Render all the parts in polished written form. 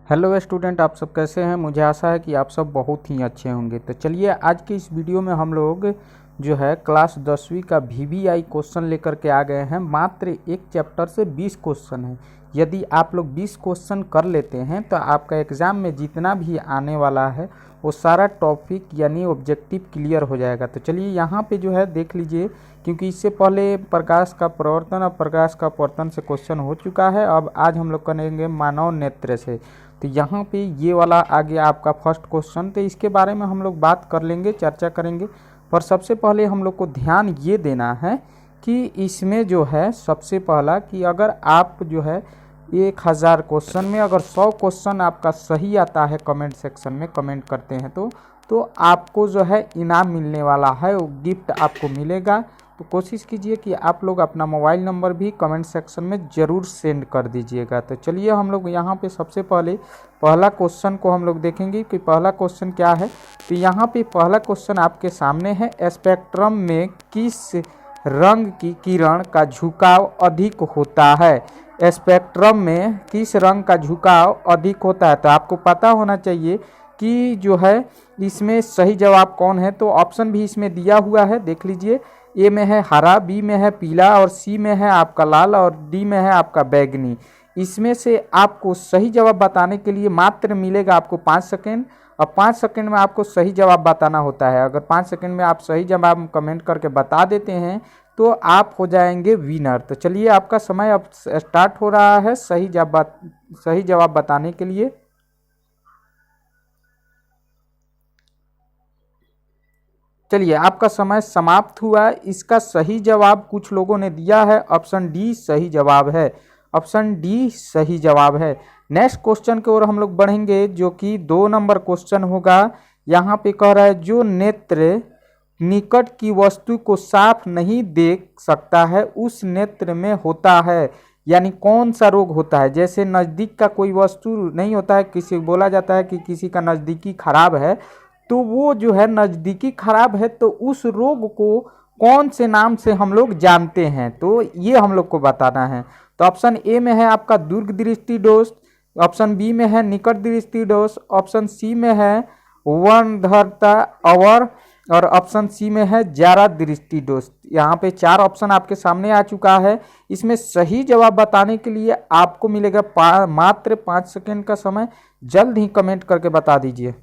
Hello student, आप सब कैसे हैं। मुझे आशा है कि आप सब बहुत ही अच्छे होंगे। तो चलिए आज के इस वीडियो में हम लोग जो है क्लास 10वीं का VBI क्वेश्चन लेकर के आ गए हैं। मात्र एक चैप्टर से 20 क्वेश्चन हैं। यदि आप लोग 20 क्वेश्चन कर लेते हैं तो आपका एग्ज़ाम में जितना भी आने वाला है वो सारा टॉपिक यानी ऑब्जेक्टिव क्लियर हो जाएगा। तो चलिए यहाँ पे जो है देख लीजिए, क्योंकि इससे पहले प्रकाश का प्रवर्तन और प्रकाश का अपवर्तन से क्वेश्चन हो चुका है। अब आज हम लोग करेंगे मानव नेत्र से। तो यहाँ पे ये वाला आ गया आपका फर्स्ट क्वेश्चन। तो इसके बारे में हम लोग बात कर लेंगे, चर्चा करेंगे। पर सबसे पहले हम लोग को ध्यान ये देना है कि इसमें जो है सबसे पहला कि अगर आप जो है 1000 क्वेश्चन में अगर 100 क्वेश्चन आपका सही आता है, कमेंट सेक्शन में कमेंट करते हैं तो आपको जो है इनाम मिलने वाला है, वो गिफ्ट आपको मिलेगा। तो कोशिश कीजिए कि आप लोग अपना मोबाइल नंबर भी कमेंट सेक्शन में ज़रूर सेंड कर दीजिएगा। तो चलिए हम लोग यहाँ पे सबसे पहले पहला क्वेश्चन को हम लोग देखेंगे कि पहला क्वेश्चन क्या है। तो यहाँ पे पहला क्वेश्चन आपके सामने है, स्पेक्ट्रम में किस रंग की किरण का झुकाव अधिक होता है। स्पेक्ट्रम में किस रंग का झुकाव अधिक होता है। तो आपको पता होना चाहिए कि जो है इसमें सही जवाब कौन है। तो ऑप्शन भी इसमें दिया हुआ है, देख लीजिए। ए में है हरा, बी में है पीला और सी में है आपका लाल और डी में है आपका बैगनी। इसमें से आपको सही जवाब बताने के लिए मात्र मिलेगा आपको 5 सेकेंड, और 5 सेकेंड में आपको सही जवाब बताना होता है। अगर 5 सेकेंड में आप सही जवाब कमेंट करके बता देते हैं तो आप हो जाएंगे विनर। तो चलिए आपका समय अब स्टार्ट हो रहा है सही जवाब बताने के लिए। चलिए आपका समय समाप्त हुआ। इसका सही जवाब कुछ लोगों ने दिया है, ऑप्शन डी सही जवाब है। ऑप्शन डी सही जवाब है। नेक्स्ट क्वेश्चन की ओर हम लोग बढ़ेंगे, जो कि 2 नंबर क्वेश्चन होगा। यहाँ पे कह रहा है, जो नेत्र निकट की वस्तु को साफ नहीं देख सकता है उस नेत्र में होता है। यानी कौन सा रोग होता है। जैसे नज़दीक का कोई वस्तु नहीं होता है, किसी बोला जाता है कि किसी का नज़दीकी खराब है, तो वो जो है नज़दीकी खराब है, तो उस रोग को कौन से नाम से हम लोग जानते हैं, तो ये हम लोग को बताना है। तो ऑप्शन ए में है आपका दूर दृष्टि दोष, ऑप्शन बी में है निकट दृष्टि दोष, ऑप्शन सी में है वर्णधरता अवर, और ऑप्शन सी में है जारा दृष्टि दोष। यहाँ पे 4 ऑप्शन आपके सामने आ चुका है। इसमें सही जवाब बताने के लिए आपको मिलेगा मात्र 5 सेकेंड का समय। जल्द ही कमेंट करके बता दीजिए।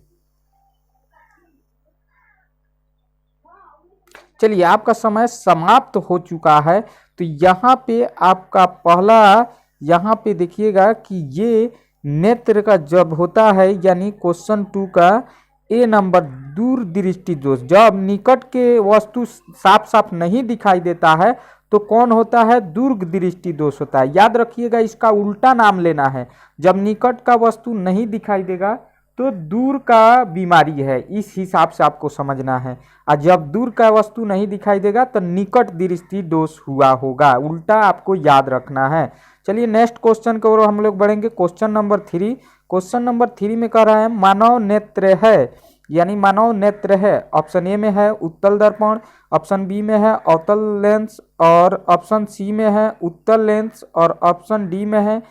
चलिए आपका समय समाप्त हो चुका है। तो यहाँ पे आपका पहला, यहाँ पे देखिएगा कि ये नेत्र का जब होता है, यानी क्वेश्चन 2 का ए नंबर दूर दृष्टि दोष। जब निकट के वस्तु साफ साफ नहीं दिखाई देता है तो कौन होता है, दूर दृष्टि दोष होता है। याद रखिएगा, इसका उल्टा नाम लेना है। जब निकट का वस्तु नहीं दिखाई देगा तो दूर का बीमारी है, इस हिसाब से आपको समझना है। और जब दूर का वस्तु नहीं दिखाई देगा तो निकट दृष्टि दोष हुआ होगा, उल्टा आपको याद रखना है। चलिए नेक्स्ट क्वेश्चन की ओर हम लोग बढ़ेंगे। Question number 3। क्वेश्चन नंबर 3 में कह रहा है, मानव नेत्र है, यानी मानव नेत्र है। ऑप्शन ए में है उत्तल दर्पण, ऑप्शन बी में है अवतल लेंस, और ऑप्शन सी में है उत्तल लेंस, और ऑप्शन डी में है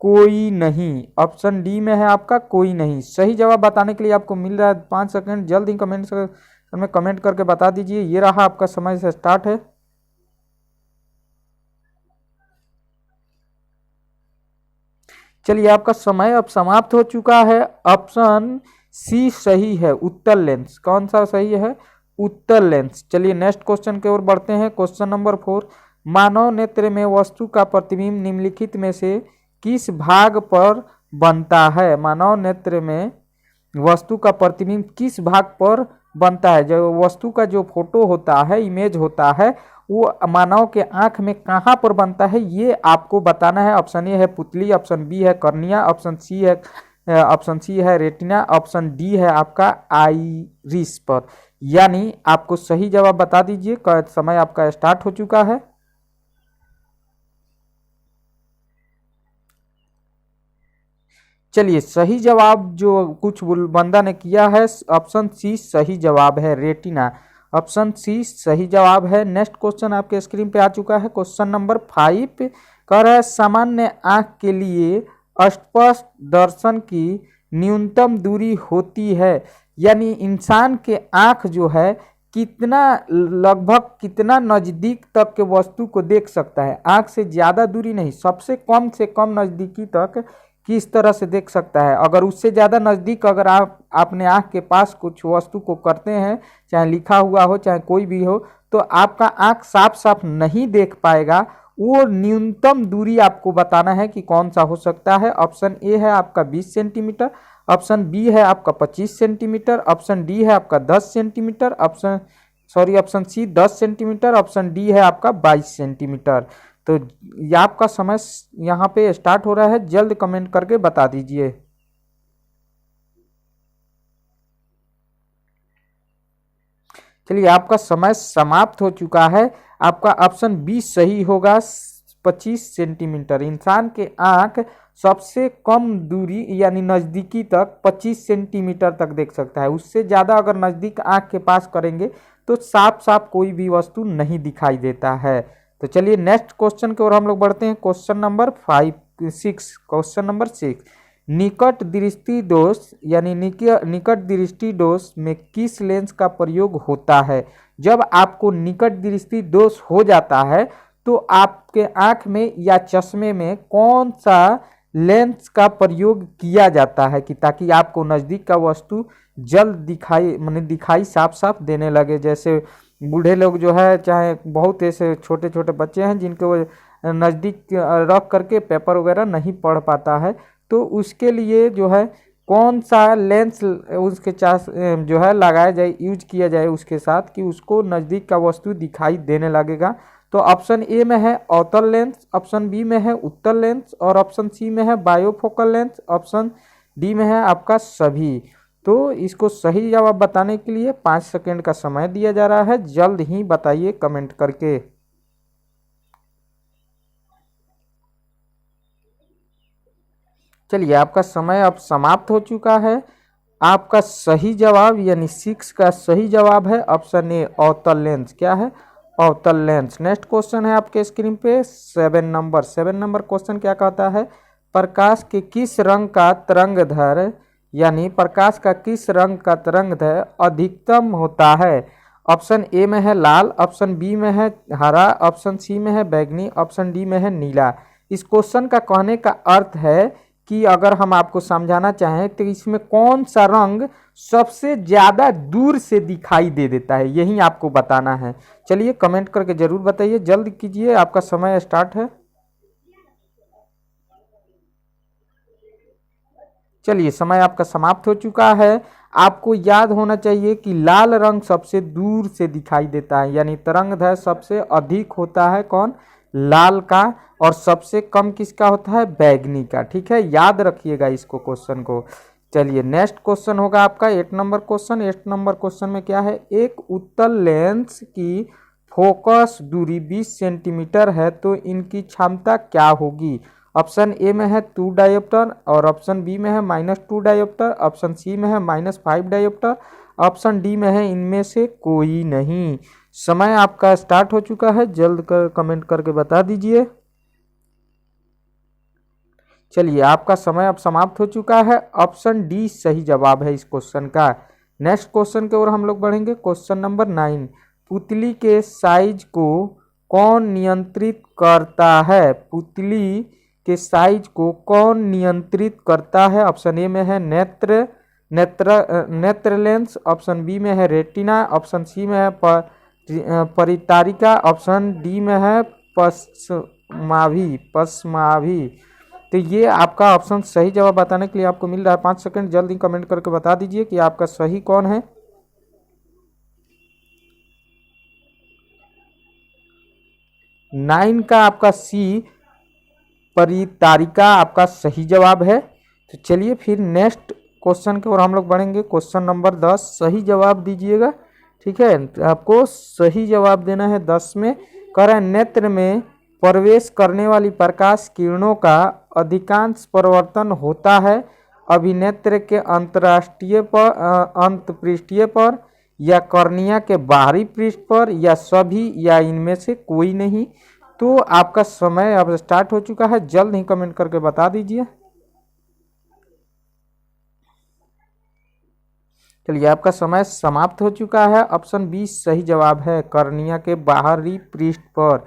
कोई नहीं। ऑप्शन डी में है आपका कोई नहीं। सही जवाब बताने के लिए आपको मिल रहा है 5 सेकेंड। जल्द ही कमेंट में कमेंट करके बता दीजिए। ये रहा आपका समय से स्टार्ट है। चलिए आपका समय अब समाप्त हो चुका है। ऑप्शन सी सही है, उत्तल लेंस। कौन सा सही है, उत्तल लेंस। चलिए नेक्स्ट क्वेश्चन की ओर बढ़ते हैं। Question number 4। मानव नेत्र में वस्तु का प्रतिबिंब निम्नलिखित में से किस भाग पर बनता है। मानव नेत्र में वस्तु का प्रतिबिंब किस भाग पर बनता है। जो वस्तु का जो फोटो होता है, इमेज होता है, वो मानव के आंख में कहाँ पर बनता है, ये आपको बताना है। ऑप्शन ए है पुतली, ऑप्शन बी है कर्निया, ऑप्शन सी है रेटिना, ऑप्शन डी है आपका आइरिस पर। यानी आपको सही जवाब बता दीजिए। समय आपका स्टार्ट हो चुका है। चलिए सही जवाब जो कुछ बंदा ने किया है, ऑप्शन सी सही जवाब है, रेटिना। ऑप्शन सी सही जवाब है। नेक्स्ट क्वेश्चन आपके स्क्रीन पे आ चुका है। क्वेश्चन नंबर 5 कह रहा है, सामान्य आंख के लिए स्पष्ट दर्शन की न्यूनतम दूरी होती है। यानी इंसान के आँख जो है कितना लगभग कितना नज़दीक तक के वस्तु को देख सकता है, आँख से ज़्यादा दूरी नहीं, सबसे कम से कम नज़दीकी तक किस तरह से देख सकता है। अगर उससे ज़्यादा नज़दीक अगर आप अपने आँख के पास कुछ वस्तु को करते हैं, चाहे लिखा हुआ हो चाहे कोई भी हो, तो आपका आँख साफ साफ नहीं देख पाएगा। वो न्यूनतम दूरी आपको बताना है कि कौन सा हो सकता है। ऑप्शन ए है आपका 20 सेंटीमीटर, ऑप्शन बी है आपका 25 सेंटीमीटर, ऑप्शन डी है आपका 10 centimetre, option C 10 centimetre, option D है आपका 22 सेंटीमीटर। तो ये आपका समय यहाँ पे स्टार्ट हो रहा है, जल्द कमेंट करके बता दीजिए। चलिए आपका समय समाप्त हो चुका है। आपका ऑप्शन बी सही होगा, 25 सेंटीमीटर। इंसान के आँख सबसे कम दूरी यानी नज़दीकी तक 25 सेंटीमीटर तक देख सकता है। उससे ज़्यादा अगर नज़दीक आँख के पास करेंगे तो साफ साफ कोई भी वस्तु नहीं दिखाई देता है। तो चलिए नेक्स्ट क्वेश्चन की ओर हम लोग बढ़ते हैं। क्वेश्चन नंबर 6 निकट दृष्टि दोष यानी निकट दृष्टि दोष में किस लेंस का प्रयोग होता है। जब आपको निकट दृष्टि दोष हो जाता है तो आपके आँख में या चश्मे में कौन सा लेंस का प्रयोग किया जाता है कि ताकि आपको नज़दीक का वस्तु जल्द दिखाई साफ साफ देने लगे। जैसे बूढ़े लोग जो है, चाहे बहुत ऐसे छोटे छोटे बच्चे हैं जिनको नज़दीक रख करके पेपर वगैरह नहीं पढ़ पाता है, तो उसके लिए जो है कौन सा लेंस उसके जो है लगाया जाए, यूज किया जाए उसके साथ कि उसको नज़दीक का वस्तु दिखाई देने लगेगा। तो ऑप्शन ए में है अवतल लेंस, ऑप्शन बी में है उत्तल लेंस और ऑप्शन सी में है बायोफोकल लेंस, ऑप्शन डी में है आपका सभी। तो इसको सही जवाब बताने के लिए 5 सेकंड का समय दिया जा रहा है, जल्द ही बताइए कमेंट करके। चलिए आपका समय अब समाप्त हो चुका है। आपका सही जवाब यानी 6 का सही जवाब है ऑप्शन ए अवतल लेंस। क्या है? अवतल लेंस। नेक्स्ट क्वेश्चन है आपके स्क्रीन पे 7 नंबर क्वेश्चन क्या कहता है, प्रकाश के किस रंग का तरंगदैर्घ्य यानी प्रकाश का किस रंग का तरंगदैर्घ्य अधिकतम होता है। ऑप्शन ए में है लाल, ऑप्शन बी में है हरा, ऑप्शन सी में है बैगनी, ऑप्शन डी में है नीला। इस क्वेश्चन का कहने का अर्थ है कि अगर हम आपको समझाना चाहें तो इसमें कौन सा रंग सबसे ज़्यादा दूर से दिखाई दे देता है, यही आपको बताना है। चलिए कमेंट करके ज़रूर बताइए, जल्द कीजिए, आपका समय स्टार्ट है। चलिए समय आपका समाप्त हो चुका है। आपको याद होना चाहिए कि लाल रंग सबसे दूर से दिखाई देता है, यानी तरंगदैर्घ्य सबसे अधिक होता है कौन? लाल का, और सबसे कम किसका होता है? बैगनी का। ठीक है, याद रखिएगा इसको, क्वेश्चन को। चलिए नेक्स्ट क्वेश्चन होगा आपका 8 नंबर क्वेश्चन। 8 नंबर क्वेश्चन में क्या है, एक उत्तल लेंस की फोकस दूरी 20 सेंटीमीटर है तो इनकी क्षमता क्या होगी। ऑप्शन ए में है 2 डायोप्टर और ऑप्शन बी में है -2 डायोप्टर, ऑप्शन सी में है -5 डायोप्टर, ऑप्शन डी में है इनमें से कोई नहीं। समय आपका स्टार्ट हो चुका है, जल्द कमेंट करके बता दीजिए। चलिए आपका समय अब समाप्त हो चुका है, ऑप्शन डी सही जवाब है इस क्वेश्चन का। नेक्स्ट क्वेश्चन की ओर हम लोग बढ़ेंगे। क्वेश्चन नंबर 9, पुतली के साइज को कौन नियंत्रित करता है। पुतली के साइज को कौन नियंत्रित करता है। ऑप्शन ए में है नेत्र लेंस, ऑप्शन बी में है रेटिना, ऑप्शन सी में है परितारिका, ऑप्शन डी में है पश्माभि। तो ये आपका ऑप्शन सही जवाब बताने के लिए आपको मिल रहा है 5 सेकंड, जल्दी कमेंट करके बता दीजिए कि आपका सही कौन है। नाइन का आपका सी परितारिका आपका सही जवाब है। तो चलिए फिर नेक्स्ट क्वेश्चन की ओर हम लोग बढ़ेंगे। क्वेश्चन नंबर 10 सही जवाब दीजिएगा। ठीक है, आपको सही जवाब देना है 10 में। कह रहा है नेत्र में प्रवेश करने वाली प्रकाश किरणों का अधिकांश परावर्तन होता है अभिनेत्र के अंतपृष्ठीय पर या कॉर्निया के बाहरी पृष्ठ पर या सभी या इनमें से कोई नहीं। तो आपका समय अब स्टार्ट हो चुका है, जल्द ही कमेंट करके बता दीजिए। चलिए आपका समय समाप्त हो चुका है। ऑप्शन बी सही जवाब है, कर्निया के बाहरी पृष्ठ पर।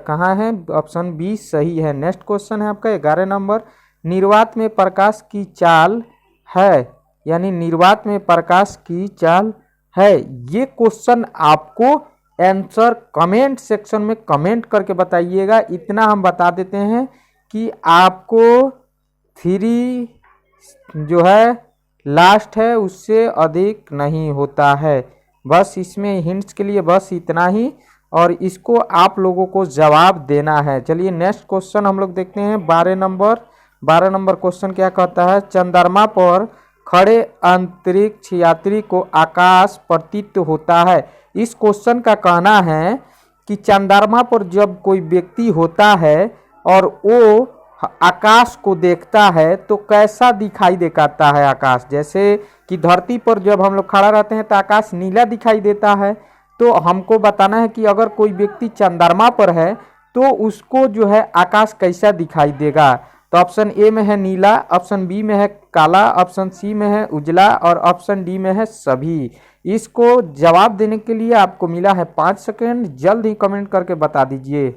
कहाँ है? ऑप्शन बी सही है। नेक्स्ट क्वेश्चन है आपका 11 नंबर। निर्वात में प्रकाश की चाल है, यानी निर्वात में प्रकाश की चाल है। ये क्वेश्चन आपको आंसर कमेंट सेक्शन में कमेंट करके बताइएगा। इतना हम बता देते हैं कि आपको 3 जो है लास्ट है उससे अधिक नहीं होता है। बस इसमें हिंट्स के लिए बस इतना ही, और इसको आप लोगों को जवाब देना है। चलिए नेक्स्ट क्वेश्चन हम लोग देखते हैं 12 नंबर। 12 नंबर क्वेश्चन क्या कहता है? चंद्रमा पर खड़े अंतरिक्ष यात्री को आकाश प्रतीत होता है। इस क्वेश्चन का कहना है कि चंद्रमा पर जब कोई व्यक्ति होता है और वो आकाश को देखता है तो कैसा दिखाई देता है आकाश। जैसे कि धरती पर जब हम लोग खड़ा रहते हैं तो आकाश नीला दिखाई देता है, तो हमको बताना है कि अगर कोई व्यक्ति चंद्रमा पर है तो उसको जो है आकाश कैसा दिखाई देगा। तो ऑप्शन ए में है नीला, ऑप्शन बी में है काला, ऑप्शन सी में है उजला और ऑप्शन डी में है सभी। इसको जवाब देने के लिए आपको मिला है 5 सेकेंड। जल्द ही कमेंट करके बता दीजिए।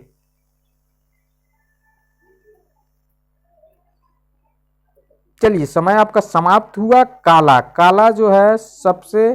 चलिए समय आपका समाप्त हुआ। काला, काला जो है सबसे,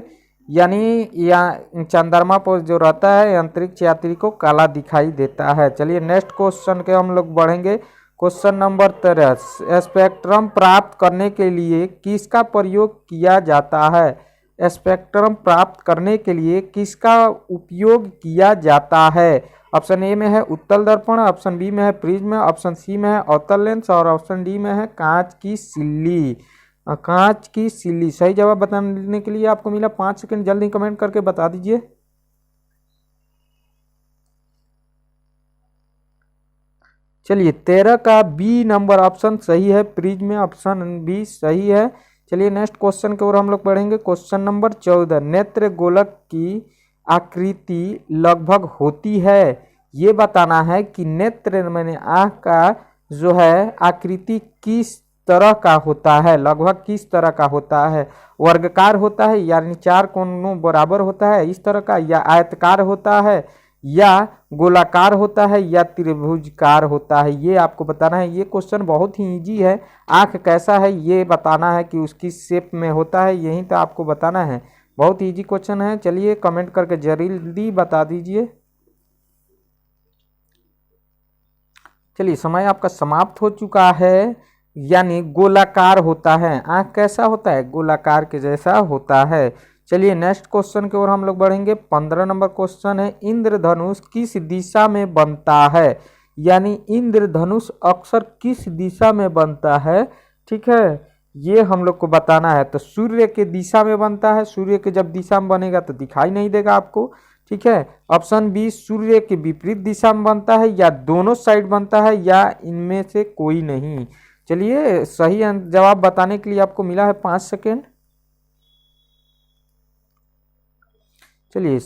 यानी या चंद्रमा पर जो रहता है अंतरिक्ष यात्री को काला दिखाई देता है। चलिए नेक्स्ट क्वेश्चन के हम लोग बढ़ेंगे। Question number 13। स्पेक्ट्रम प्राप्त करने के लिए किसका प्रयोग किया जाता है? स्पेक्ट्रम प्राप्त करने के लिए किसका उपयोग किया जाता है? ऑप्शन ए में है उत्तल दर्पण, ऑप्शन बी में है प्रिज्म, ऑप्शन सी में है अवतल लेंस और ऑप्शन डी में है कांच की सिल्ली। कांच की सिल्ली। सही जवाब बताने के लिए आपको मिला 5 सेकंड। जल्दी कमेंट करके बता दीजिए। चलिए 13 का बी नंबर ऑप्शन सही है, प्रिज्म ऑप्शन बी सही है। चलिए नेक्स्ट क्वेश्चन की ओर हम लोग बढ़ेंगे। Question number 14। नेत्र गोलक की आकृति लगभग होती है। ये बताना है कि नेत्र मैंने आँख का जो है आकृति किस तरह का होता है, लगभग किस तरह का होता है। वर्गाकार होता है यानी 4 कोनों बराबर होता है इस तरह का, या आयताकार होता है, या गोलाकार होता है, या त्रिभुजकार होता है। ये आपको बताना है। ये क्वेश्चन बहुत ही इजी है। आँख कैसा है ये बताना है कि उसकी शेप में होता है, यही तो आपको बताना है। बहुत इजी क्वेश्चन है। चलिए कमेंट करके जल्दी बता दीजिए। चलिए समय आपका समाप्त हो चुका है, यानी गोलाकार होता है। आँख कैसा होता है? गोलाकार के जैसा होता है। चलिए नेक्स्ट क्वेश्चन की ओर हम लोग बढ़ेंगे। 15 नंबर क्वेश्चन है इंद्रधनुष किस दिशा में बनता है? यानी इंद्रधनुष अक्सर किस दिशा में बनता है, ठीक है, ये हम लोग को बताना है। तो सूर्य के दिशा में बनता है। सूर्य के जब दिशा में बनेगा तो दिखाई नहीं देगा आपको, ठीक है। ऑप्शन बी सूर्य के विपरीत दिशा में बनता है, या दोनों साइड बनता है, या इनमें से कोई नहीं। चलिए सही जवाब बताने के लिए आपको मिला है 5 सेकेंड। चलिए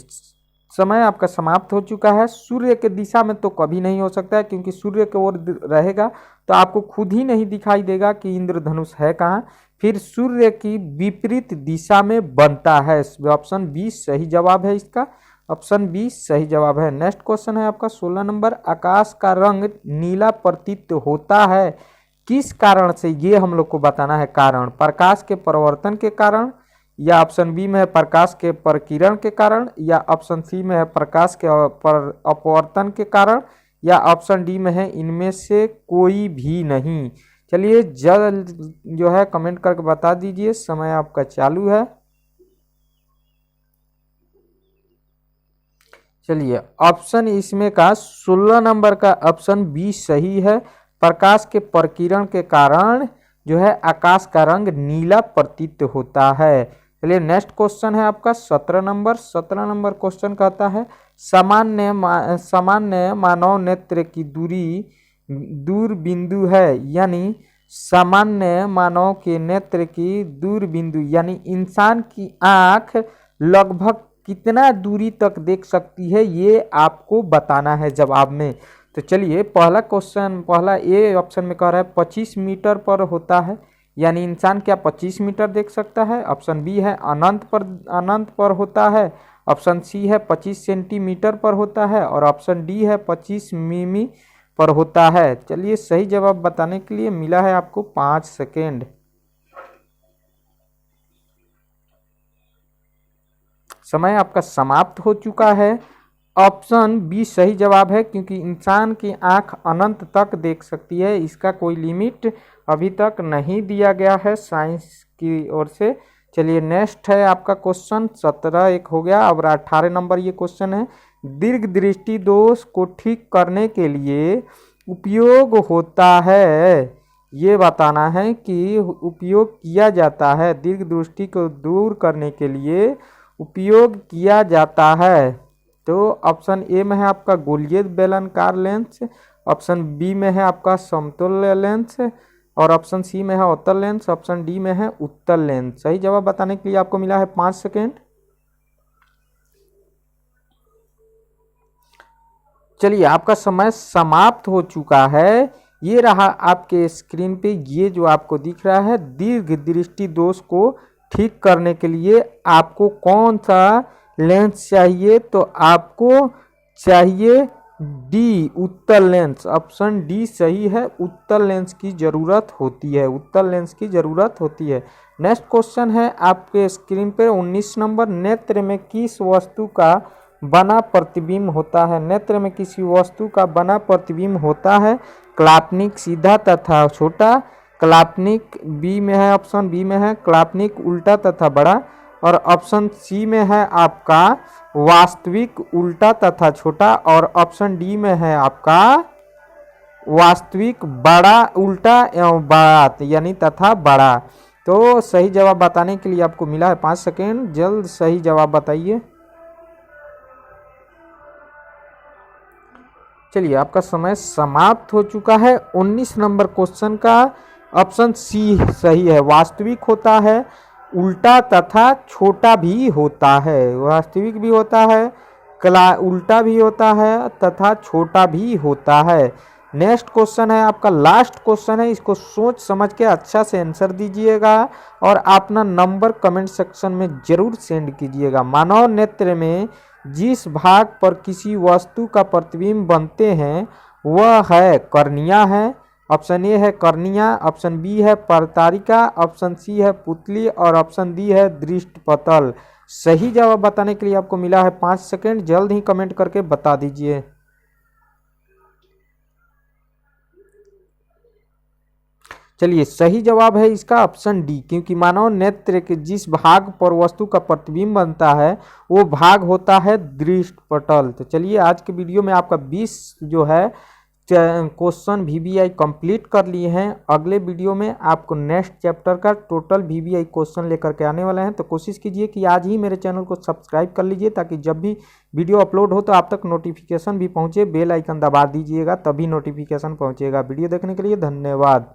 समय आपका समाप्त हो चुका है। सूर्य के दिशा में तो कभी नहीं हो सकता है, क्योंकि सूर्य की ओर रहेगा तो आपको खुद ही नहीं दिखाई देगा कि इंद्रधनुष है कहाँ। फिर सूर्य की विपरीत दिशा में बनता है। ऑप्शन बी सही जवाब है इसका। ऑप्शन बी सही जवाब है। नेक्स्ट क्वेश्चन है आपका 16 नंबर। आकाश का रंग नीला प्रतीत होता है किस कारण से? ये हम लोग को बताना है कारण। प्रकाश के परावर्तन के कारण, या ऑप्शन बी में है प्रकाश के प्रकीर्णन के कारण, या ऑप्शन सी में है प्रकाश के अपवर्तन के कारण, या ऑप्शन डी में है इनमें से कोई भी नहीं। चलिए जल्द जो है कमेंट करके बता दीजिए। समय आपका चालू है। चलिए ऑप्शन इसमें का 16 नंबर का ऑप्शन बी सही है। प्रकाश के प्रकीर्णन के कारण जो है आकाश का रंग नीला प्रतीत होता है। चलिए नेक्स्ट क्वेश्चन है आपका 17 नंबर। 17 नंबर क्वेश्चन कहता है सामान्य मानव नेत्र की दूर बिंदु है, यानी सामान्य मानव के नेत्र की दूर बिंदु, यानी इंसान की आँख लगभग कितना दूरी तक देख सकती है, ये आपको बताना है जवाब में। तो चलिए पहला क्वेश्चन, पहला ए ऑप्शन में कह रहा है 25 मीटर पर होता है, यानी इंसान क्या 25 मीटर देख सकता है? ऑप्शन बी है अनंत पर होता है। ऑप्शन सी है 25 सेंटीमीटर पर होता है और ऑप्शन डी है 25 मिमी पर होता है। चलिए सही जवाब बताने के लिए मिला है आपको 5 सेकेंड। समय आपका समाप्त हो चुका है। ऑप्शन बी सही जवाब है, क्योंकि इंसान की आंख अनंत तक देख सकती है। इसका कोई लिमिट अभी तक नहीं दिया गया है साइंस की ओर से। चलिए नेक्स्ट है आपका क्वेश्चन। 17 एक हो गया, अब 18 नंबर ये क्वेश्चन है। दीर्घ दृष्टि दोष को ठीक करने के लिए उपयोग होता है, ये बताना है कि उपयोग किया जाता है। दीर्घ दृष्टि को दूर करने के लिए उपयोग किया जाता है। तो ऑप्शन ए में है आपका गोलीय बेलनाकार लेंस, ऑप्शन बी में है आपका समतुल्य लेंस और ऑप्शन सी में है अवतल लेंस, ऑप्शन डी में है उत्तल लेंस। सही जवाब बताने के लिए आपको मिला है 5 सेकेंड। चलिए आपका समय समाप्त हो चुका है। ये रहा आपके स्क्रीन पे, ये जो आपको दिख रहा है दीर्घ दृष्टि दोष को ठीक करने के लिए आपको कौन सा लेंस चाहिए? तो आपको चाहिए डी उत्तल लेंस। ऑप्शन डी सही है, उत्तल लेंस की जरूरत होती है, उत्तल लेंस की जरूरत होती है। नेक्स्ट क्वेश्चन है आपके स्क्रीन पे 19 नंबर। नेत्र में किस वस्तु का बना प्रतिबिंब होता है? नेत्र में किसी वस्तु का बना प्रतिबिंब होता है। काल्पनिक सीधा तथा छोटा, काल्पनिक बी में है, ऑप्शन बी में है काल्पनिक उल्टा तथा बड़ा और ऑप्शन सी में है आपका वास्तविक उल्टा तथा छोटा और ऑप्शन डी में है आपका वास्तविक बड़ा उल्टा एवं बड़ा यानी तथा बड़ा। तो सही जवाब बताने के लिए आपको मिला है 5 सेकेंड। जल्द सही जवाब बताइए। चलिए आपका समय समाप्त हो चुका है। 19 नंबर क्वेश्चन का ऑप्शन सी सही है, वास्तविक होता है, उल्टा तथा छोटा भी होता है। वास्तविक भी होता है, उल्टा भी होता है तथा छोटा भी होता है। नेक्स्ट क्वेश्चन है आपका लास्ट क्वेश्चन है, इसको सोच समझ के अच्छा से आंसर दीजिएगा और अपना नंबर कमेंट सेक्शन में जरूर सेंड कीजिएगा। मानव नेत्र में जिस भाग पर किसी वस्तु का प्रतिबिंब बनते हैं वह है कर्निया है। ऑप्शन ए है कर्निया, ऑप्शन बी है परतारिका, ऑप्शन सी है पुतली और ऑप्शन डी है दृष्टिपटल। सही जवाब बताने के लिए आपको मिला है 5 सेकेंड। जल्द ही कमेंट करके बता दीजिए। चलिए सही जवाब है इसका ऑप्शन डी, क्योंकि मानव नेत्र के जिस भाग पर वस्तु का प्रतिबिंब बनता है वो भाग होता है दृष्टिपटल। तो चलिए आज के वीडियो में आपका 20 जो है क्वेश्चन वीवीआई कंप्लीट कर लिए हैं। अगले वीडियो में आपको नेक्स्ट चैप्टर का टोटल वीवीआई क्वेश्चन लेकर के आने वाले हैं। तो कोशिश कीजिए कि आज ही मेरे चैनल को सब्सक्राइब कर लीजिए, ताकि जब भी वीडियो अपलोड हो तो आप तक नोटिफिकेशन भी पहुंचे। बेल आइकन दबा दीजिएगा, तभी नोटिफिकेशन पहुंचेगा। वीडियो देखने के लिए धन्यवाद।